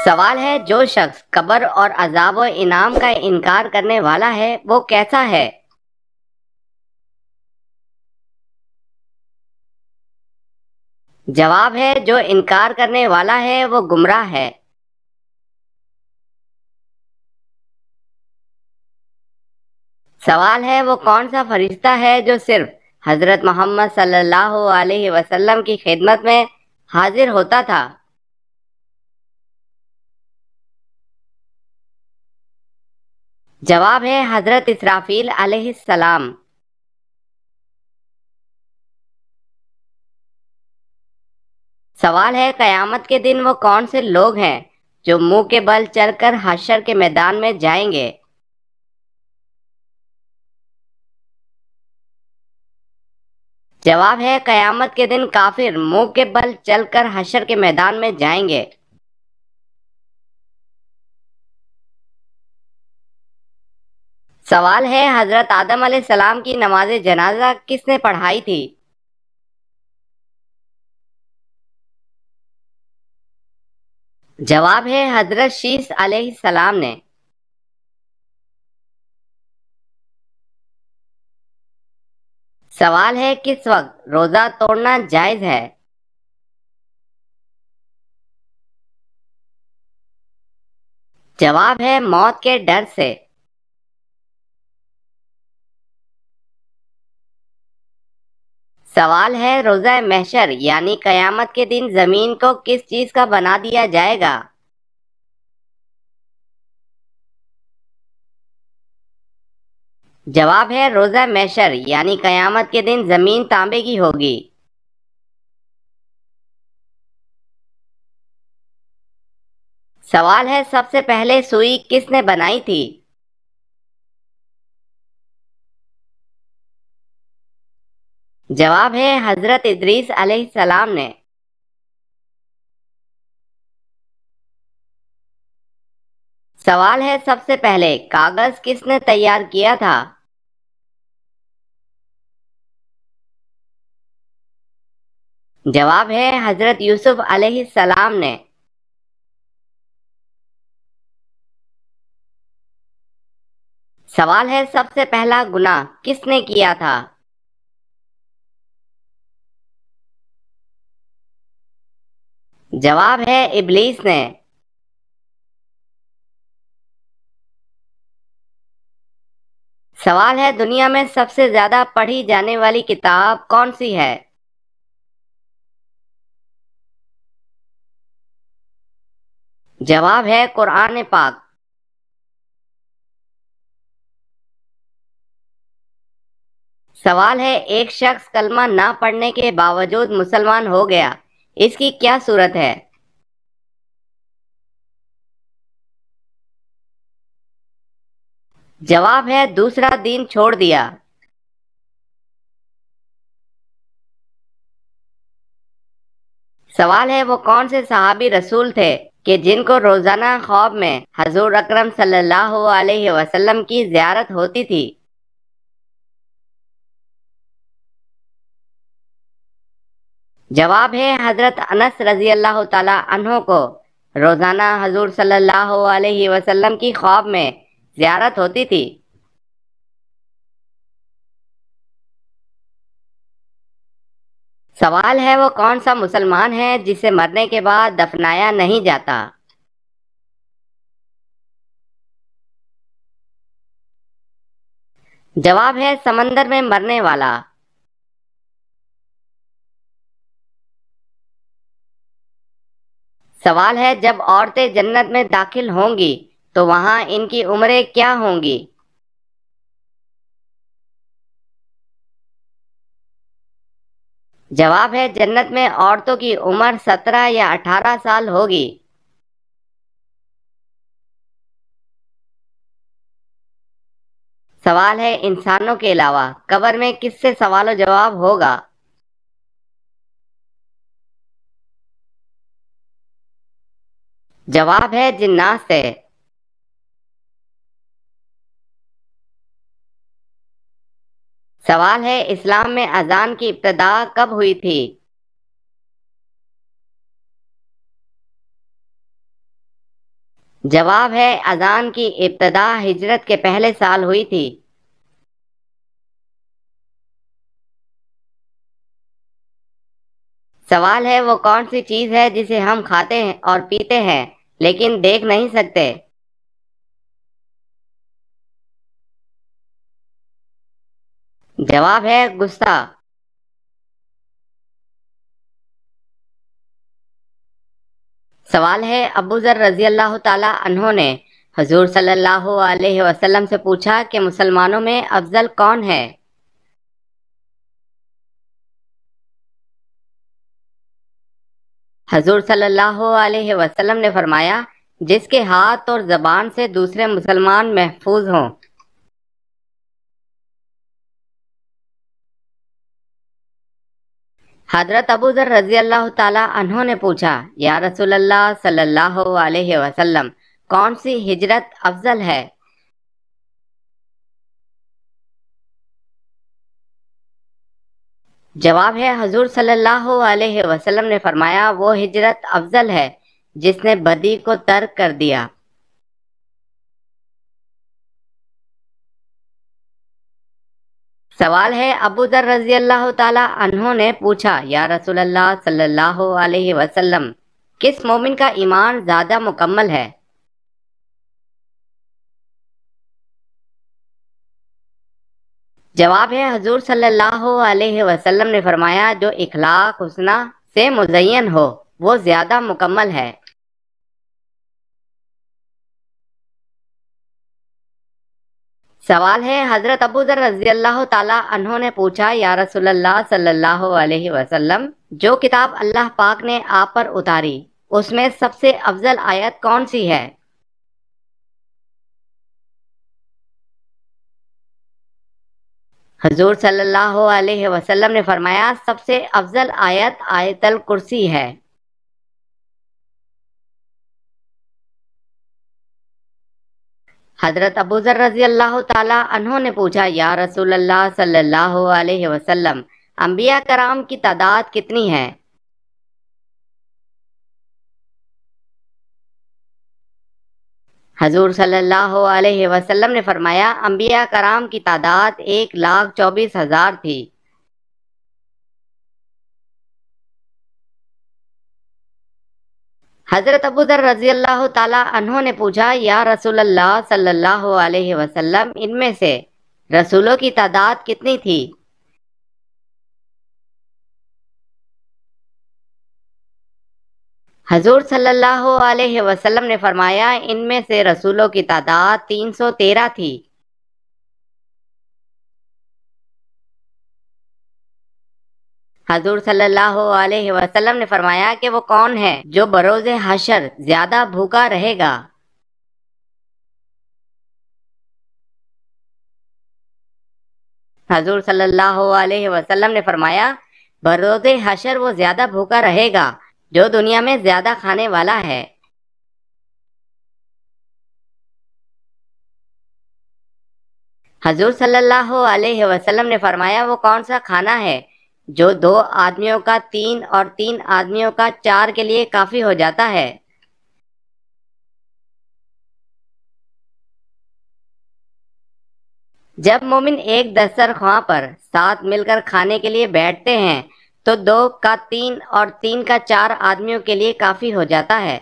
سوال ہے جو شخص قبر اور عذاب و انعام کا انکار کرنے والا ہے وہ کیسا ہے؟ جواب ہے جو انکار کرنے والا ہے وہ گمراہ ہے۔ سوال ہے وہ کون سا فرشتہ ہے جو صرف حضرت محمد صلی اللہ علیہ وسلم کی خدمت میں حاضر ہوتا تھا؟ جواب ہے حضرت اسرافیل علیہ السلام۔ سوال ہے قیامت کے دن وہ کون سے لوگ ہیں جو منہ کے بل چل کر حشر کے میدان میں جائیں گے؟ جواب ہے قیامت کے دن کافر منہ کے بل چل کر حشر کے میدان میں جائیں گے۔ سوال ہے حضرت آدم علیہ السلام کی نماز جنازہ کس نے پڑھائی تھی؟ جواب ہے حضرت شیس علیہ السلام نے۔ سوال ہے کس وقت روزہ توڑنا جائز ہے؟ جواب ہے موت کے ڈر سے۔ سوال ہے روزہ محشر یعنی قیامت کے دن زمین کو کس چیز کا بنا دیا جائے گا؟ جواب ہے روزہ محشر یعنی قیامت کے دن زمین تانبے کی ہوگی۔ سوال ہے سب سے پہلے سوئی کس نے بنائی تھی؟ جواب ہے حضرت ادریس علیہ السلام نے۔ سوال ہے سب سے پہلے کاغذ کس نے تیار کیا تھا؟ جواب ہے حضرت یوسف علیہ السلام نے۔ سوال ہے سب سے پہلا گناہ کس نے کیا تھا؟ جواب ہے ابلیس نے۔ سوال ہے دنیا میں سب سے زیادہ پڑھی جانے والی کتاب کون سی ہے؟ جواب ہے قرآن پاک۔ سوال ہے ایک شخص کلمہ نہ پڑھنے کے باوجود مسلمان ہو گیا، اس کی کیا صورت ہے؟ جواب ہے دوسرا دین چھوڑ دیا۔ سوال ہے وہ کون سے صحابی رسول تھے کہ جن کو روزانہ خواب میں حضور اکرم صلی اللہ علیہ وسلم کی زیارت ہوتی تھی؟ جواب ہے حضرت انس رضی اللہ تعالی عنہ کو روزانہ حضور صلی اللہ علیہ وسلم کی خواب میں زیارت ہوتی تھی۔ سوال ہے وہ کون سا مسلمان ہے جسے مرنے کے بعد دفنایا نہیں جاتا؟ جواب ہے سمندر میں مرنے والا۔ سوال ہے جب عورتیں جنت میں داخل ہوں گی تو وہاں ان کی عمریں کیا ہوں گی؟ جواب ہے جنت میں عورتوں کی عمر 17 یا 18 سال ہوگی۔ سوال ہے انسانوں کے علاوہ قبر میں کس سے سوال و جواب ہوگا؟ جواب ہے جنات سے۔ سوال ہے اسلام میں اذان کی ابتدا کب ہوئی تھی؟ جواب ہے اذان کی ابتدا ہجرت کے پہلے سال ہوئی تھی۔ سوال ہے وہ کون سی چیز ہے جسے ہم کھاتے ہیں اور پیتے ہیں لیکن دیکھ نہیں سکتے؟ جواب ہے غصہ۔ سوال ہے ابو ذر رضی اللہ تعالی عنہ نے حضور صلی اللہ علیہ وسلم سے پوچھا کہ مسلمانوں میں افضل کون ہے؟ حضور صلی اللہ علیہ وسلم نے فرمایا جس کے ہاتھ اور زبان سے دوسرے مسلمان محفوظ ہوں۔ حضرت ابو ذر رضی اللہ تعالی عنہ نے پوچھا یا رسول اللہ صلی اللہ علیہ وسلم کون سی ہجرت افضل ہے؟ جواب ہے حضور صلی اللہ علیہ وسلم نے فرمایا وہ ہجرت افضل ہے جس نے بدی کو ترک کر دیا۔ سوال ہے ابو ذر رضی اللہ تعالی عنہ نے پوچھا یا رسول اللہ صلی اللہ علیہ وسلم کس مومن کا ایمان زیادہ مکمل ہے؟ جواب ہے حضور صلی اللہ علیہ وسلم نے فرمایا جو اخلاق حسنہ سے مزین ہو وہ زیادہ مکمل ہے۔ سوال ہے حضرت ابو ذر رضی اللہ تعالی عنہ نے پوچھا یا رسول اللہ صلی اللہ علیہ وسلم جو کتاب اللہ پاک نے آپ پر اتاری اس میں سب سے افضل آیت کون سی ہے؟ حضور صلی اللہ علیہ وسلم نے فرمایا سب سے افضل آیت آیت الکرسی ہے۔ حضرت ابو ذر رضی اللہ تعالی عنہ نے پوچھا یا رسول اللہ صلی اللہ علیہ وسلم انبیاء کرام کی تعداد کتنی ہے؟ حضور صلی اللہ علیہ وسلم نے فرمایا انبیاء کرام کی تعداد 1,24,000 تھی۔ حضرت ابو ذر رضی اللہ تعالی عنہ نے پوچھا یا رسول اللہ صلی اللہ علیہ وسلم ان میں سے رسولوں کی تعداد کتنی تھی؟ حضور صلی اللہ علیہ وسلم نے فرمایا ان میں سے رسولوں کی تعداد 313 تھی۔ حضور صلی اللہ علیہ وسلم نے فرمایا کہ وہ کون ہے جو بروز حشر زیادہ بھوکا رہے گا؟ حضور صلی اللہ علیہ وسلم نے فرمایا بروز حشر وہ زیادہ بھوکا رہے گا جو دنیا میں زیادہ کھانے والا ہے۔ حضور صلی اللہ علیہ وسلم نے فرمایا وہ کون سا کھانا ہے جو 2 آدمیوں کا 3 اور 3 آدمیوں کا 4 کے لیے کافی ہو جاتا ہے؟ جب مومن ایک دسترخواں پر ساتھ مل کر کھانے کے لیے بیٹھتے ہیں تو 2 کا 3 اور 3 کا 4 آدمیوں کے لیے کافی ہو جاتا ہے۔